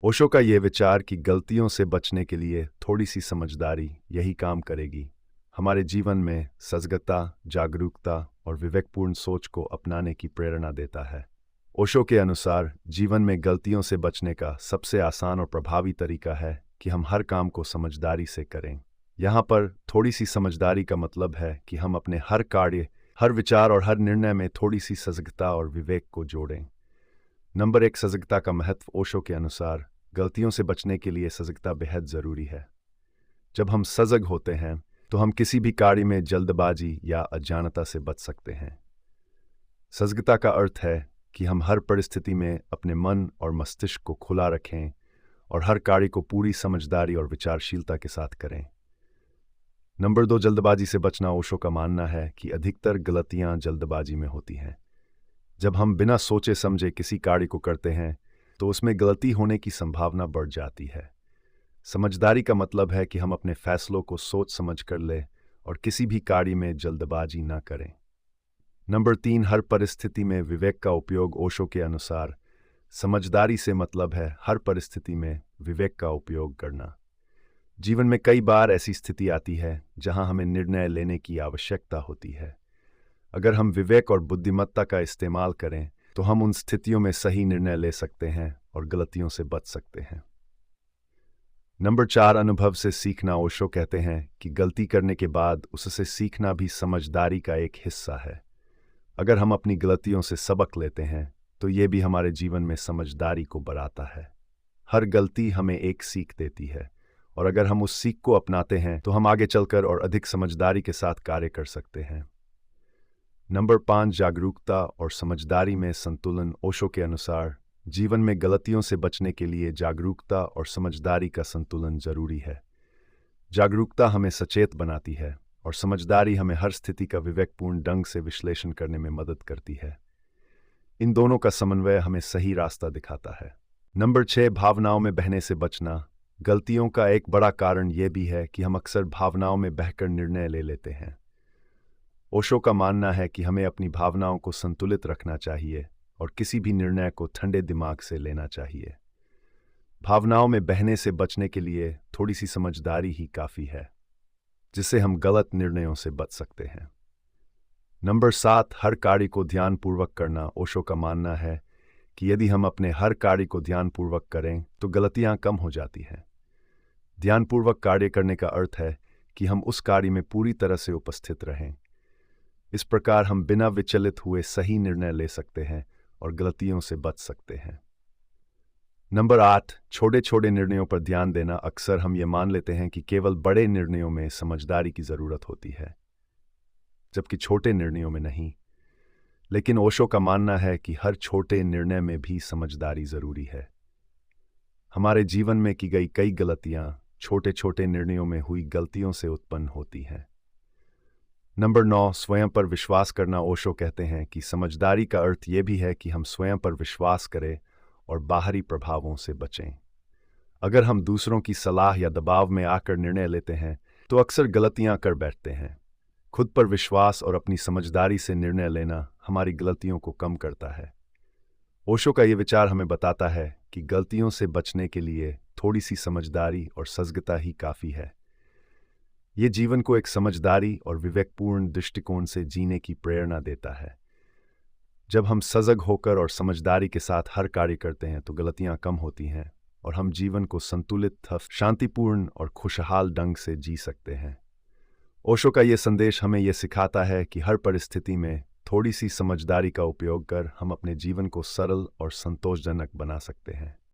ओशो का ये विचार कि गलतियों से बचने के लिए थोड़ी सी समझदारी यही काम करेगी, हमारे जीवन में सजगता, जागरूकता और विवेकपूर्ण सोच को अपनाने की प्रेरणा देता है। ओशो के अनुसार जीवन में गलतियों से बचने का सबसे आसान और प्रभावी तरीका है कि हम हर काम को समझदारी से करें। यहाँ पर थोड़ी सी समझदारी का मतलब है कि हम अपने हर कार्य, हर विचार और हर निर्णय में थोड़ी सी सजगता और विवेक को जोड़ें। नंबर 1, सजगता का महत्व। ओशो के अनुसार गलतियों से बचने के लिए सजगता बेहद ज़रूरी है। जब हम सजग होते हैं तो हम किसी भी कार्य में जल्दबाजी या अज्ञानता से बच सकते हैं। सजगता का अर्थ है कि हम हर परिस्थिति में अपने मन और मस्तिष्क को खुला रखें और हर कार्य को पूरी समझदारी और विचारशीलता के साथ करें। नंबर 2, जल्दबाजी से बचना। ओशो का मानना है कि अधिकतर गलतियां जल्दबाजी में होती हैं। जब हम बिना सोचे समझे किसी कार्य को करते हैं तो उसमें गलती होने की संभावना बढ़ जाती है। समझदारी का मतलब है कि हम अपने फैसलों को सोच समझ कर लें और किसी भी कार्य में जल्दबाजी ना करें। नंबर 3, हर परिस्थिति में विवेक का उपयोग। ओशो के अनुसार समझदारी से मतलब है हर परिस्थिति में विवेक का उपयोग करना। जीवन में कई बार ऐसी स्थिति आती है जहां हमें निर्णय लेने की आवश्यकता होती है। अगर हम विवेक और बुद्धिमत्ता का इस्तेमाल करें तो हम उन स्थितियों में सही निर्णय ले सकते हैं और गलतियों से बच सकते हैं। नंबर 4, अनुभव से सीखना। ओशो कहते हैं कि गलती करने के बाद उससे सीखना भी समझदारी का एक हिस्सा है। अगर हम अपनी गलतियों से सबक लेते हैं तो ये भी हमारे जीवन में समझदारी को बढ़ाता है। हर गलती हमें एक सीख देती है और अगर हम उस सीख को अपनाते हैं तो हम आगे चलकर और अधिक समझदारी के साथ कार्य कर सकते हैं। नंबर 5, जागरूकता और समझदारी में संतुलन। ओशो के अनुसार जीवन में गलतियों से बचने के लिए जागरूकता और समझदारी का संतुलन जरूरी है। जागरूकता हमें सचेत बनाती है और समझदारी हमें हर स्थिति का विवेकपूर्ण ढंग से विश्लेषण करने में मदद करती है। इन दोनों का समन्वय हमें सही रास्ता दिखाता है। नंबर 6, भावनाओं में बहने से बचना। गलतियों का एक बड़ा कारण यह भी है कि हम अक्सर भावनाओं में बहकर निर्णय ले लेते हैं। ओशो का मानना है कि हमें अपनी भावनाओं को संतुलित रखना चाहिए और किसी भी निर्णय को ठंडे दिमाग से लेना चाहिए। भावनाओं में बहने से बचने के लिए थोड़ी सी समझदारी ही काफ़ी है, जिससे हम गलत निर्णयों से बच सकते हैं। नंबर 7, हर कार्य को ध्यानपूर्वक करना। ओशो का मानना है कि यदि हम अपने हर कार्य को ध्यानपूर्वक करें तो गलतियां कम हो जाती हैं। ध्यानपूर्वक कार्य करने का अर्थ है कि हम उस कार्य में पूरी तरह से उपस्थित रहें। इस प्रकार हम बिना विचलित हुए सही निर्णय ले सकते हैं और गलतियों से बच सकते हैं। नंबर 8, छोटे छोटे निर्णयों पर ध्यान देना। अक्सर हम ये मान लेते हैं कि केवल बड़े निर्णयों में समझदारी की ज़रूरत होती है, जबकि छोटे निर्णयों में नहीं। लेकिन ओशो का मानना है कि हर छोटे निर्णय में भी समझदारी ज़रूरी है। हमारे जीवन में की गई कई गलतियां छोटे छोटे निर्णयों में हुई गलतियों से उत्पन्न होती हैं। नंबर 9, स्वयं पर विश्वास करना। ओशो कहते हैं कि समझदारी का अर्थ ये भी है कि हम स्वयं पर विश्वास करें और बाहरी प्रभावों से बचें। अगर हम दूसरों की सलाह या दबाव में आकर निर्णय लेते हैं तो अक्सर गलतियां कर बैठते हैं। खुद पर विश्वास और अपनी समझदारी से निर्णय लेना हमारी गलतियों को कम करता है। ओशो का ये विचार हमें बताता है कि गलतियों से बचने के लिए थोड़ी सी समझदारी और सजगता ही काफ़ी है। ये जीवन को एक समझदारी और विवेकपूर्ण दृष्टिकोण से जीने की प्रेरणा देता है। जब हम सजग होकर और समझदारी के साथ हर कार्य करते हैं तो गलतियां कम होती हैं और हम जीवन को संतुलित, शांतिपूर्ण और खुशहाल ढंग से जी सकते हैं। ओशो का ये संदेश हमें ये सिखाता है कि हर परिस्थिति में थोड़ी सी समझदारी का उपयोग कर हम अपने जीवन को सरल और संतोषजनक बना सकते हैं।